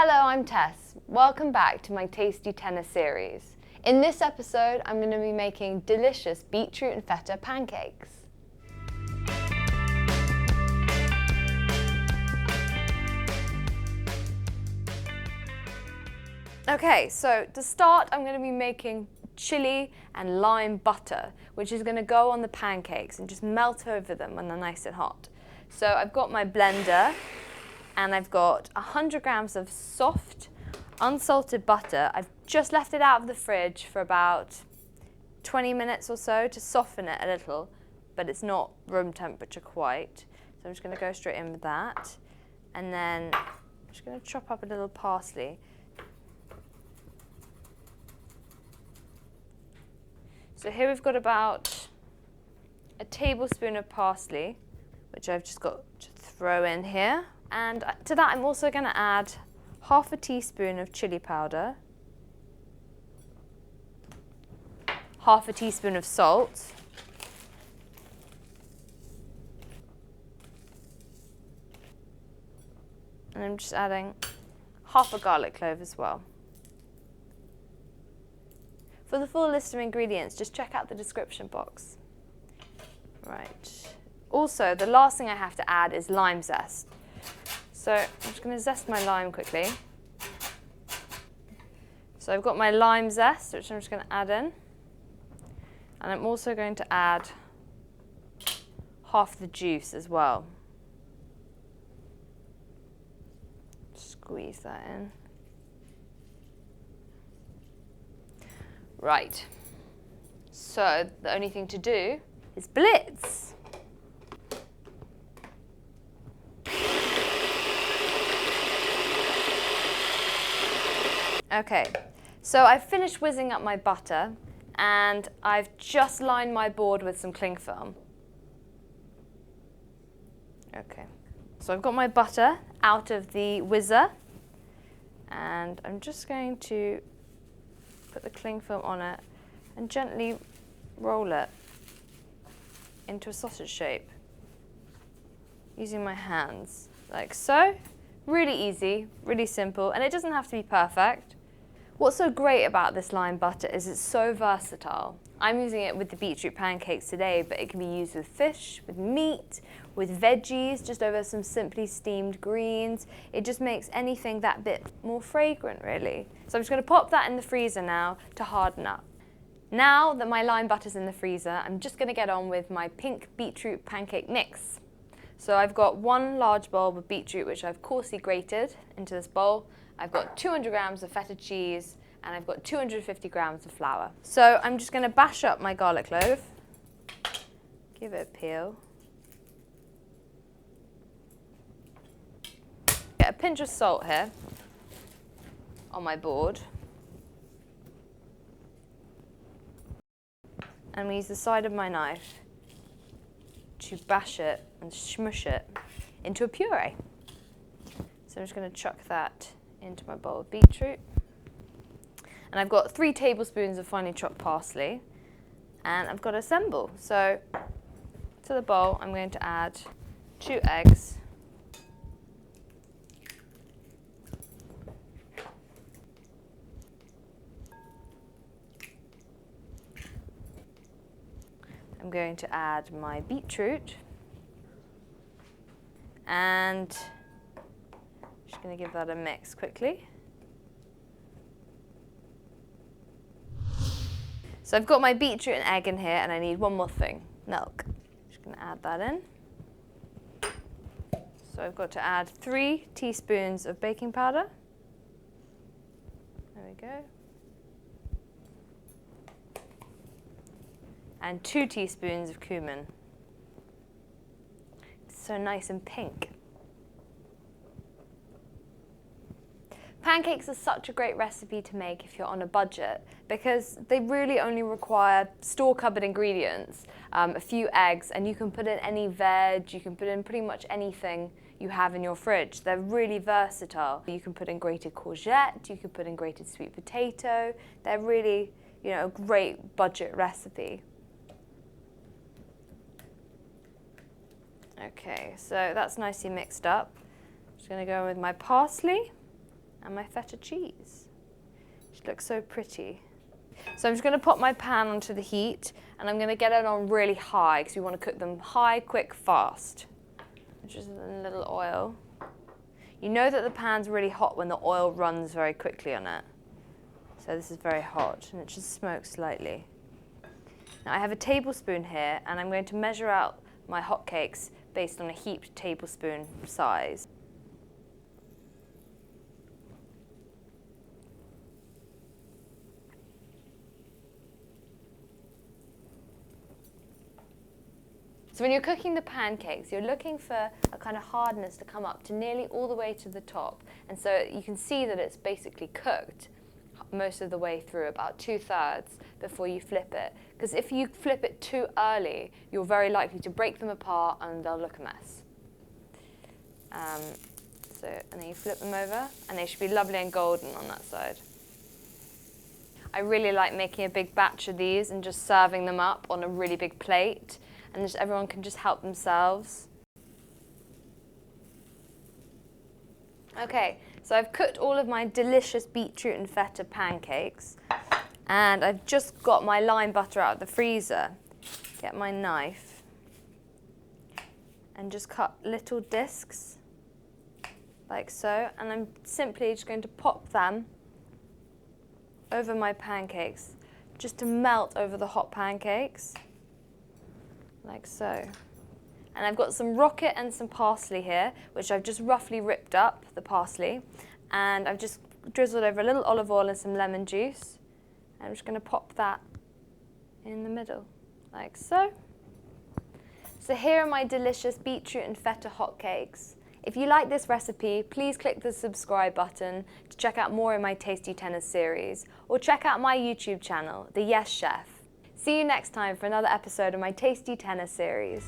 Hello, I'm Tess. Welcome back to my Tasty Tenner series. In this episode, I'm going to be making delicious beetroot and feta pancakes. Okay, so to start, I'm going to be making chili and lime butter, which is going to go on the pancakes and just melt over them when they're nice and hot. So I've got my blender and I've got 100 grams of soft, unsalted butter. I've just left it out of the fridge for about 20 minutes or so to soften it a little, but it's not room temperature quite. So I'm just going to go straight in with that. And then I'm just going to chop up a little parsley. So here we've got about a tablespoon of parsley, which I've just got to throw in here. And to that I'm also going to add half a teaspoon of chilli powder, half a teaspoon of salt, and I'm just adding half a garlic clove as well. For the full list of ingredients, just check out the description box. Right. Also, the last thing I have to add is lime zest. So I'm just going to zest my lime quickly. So I've got my lime zest, which I'm just going to add in. And I'm also going to add half the juice as well. Squeeze that in. Right. So the only thing to do is blitz. Okay, so I've finished whizzing up my butter and I've just lined my board with some cling film. Okay, so I've got my butter out of the whizzer and I'm just going to put the cling film on it and gently roll it into a sausage shape using my hands, like so. Really easy, really simple, and it doesn't have to be perfect. What's so great about this lime butter is it's so versatile. I'm using it with the beetroot pancakes today, but it can be used with fish, with meat, with veggies, just over some simply steamed greens. It just makes anything that bit more fragrant, really. So I'm just going to pop that in the freezer now to harden up. Now that my lime butter's in the freezer, I'm just going to get on with my pink beetroot pancake mix. So I've got one large bowl of beetroot, which I've coarsely grated into this bowl. I've got 200 grams of feta cheese, and I've got 250 grams of flour. So I'm just going to bash up my garlic clove, give it a peel, get a pinch of salt here on my board, and use the side of my knife to bash it and smush it into a puree. So I'm just going to chuck that into my bowl of beetroot. And I've got 3 tablespoons of finely chopped parsley, and I've got to assemble. So to the bowl I'm going to add 2 eggs, I'm going to add my beetroot, and just going to give that a mix quickly. So I've got my beetroot and egg in here, and I need one more thing, milk. Just going to add that in. So I've got to add 3 teaspoons of baking powder. There we go. And 2 teaspoons of cumin. It's so nice and pink. Pancakes are such a great recipe to make if you're on a budget because they really only require store-cupboard ingredients, a few eggs, and you can put in any veg, you can put in pretty much anything you have in your fridge. They're really versatile. You can put in grated courgette, you can put in grated sweet potato. They're really, a great budget recipe. Okay, so that's nicely mixed up. Just going to go with my parsley and my feta cheese. It looks so pretty. So I'm just going to put my pan onto the heat, and I'm going to get it on really high because we want to cook them high, quick, fast. Just a little oil. You know that the pan's really hot when the oil runs very quickly on it. So this is very hot, and it just smokes slightly. Now I have a tablespoon here, and I'm going to measure out my hotcakes based on a heaped tablespoon size. So when you're cooking the pancakes, you're looking for a kind of hardness to come up to nearly all the way to the top. And so you can see that it's basically cooked most of the way through, about 2/3 before you flip it. Because if you flip it too early, you're very likely to break them apart and they'll look a mess. And then you flip them over, and they should be lovely and golden on that side. I really like making a big batch of these and just serving them up on a really big plate. And just everyone can just help themselves. Okay, so I've cooked all of my delicious beetroot and feta pancakes, and I've just got my lime butter out of the freezer. Get my knife and just cut little discs like so, and I'm simply just going to pop them over my pancakes just to melt over the hot pancakes. Like so. And I've got some rocket and some parsley here, which I've just roughly ripped up, the parsley, and I've just drizzled over a little olive oil and some lemon juice. I'm just going to pop that in the middle, like so. So here are my delicious beetroot and feta hotcakes. If you like this recipe, please click the subscribe button to check out more in my Tasty Tenors series, or check out my YouTube channel, The Yes Chef. See you next time for another episode of my Tasty Tenors series.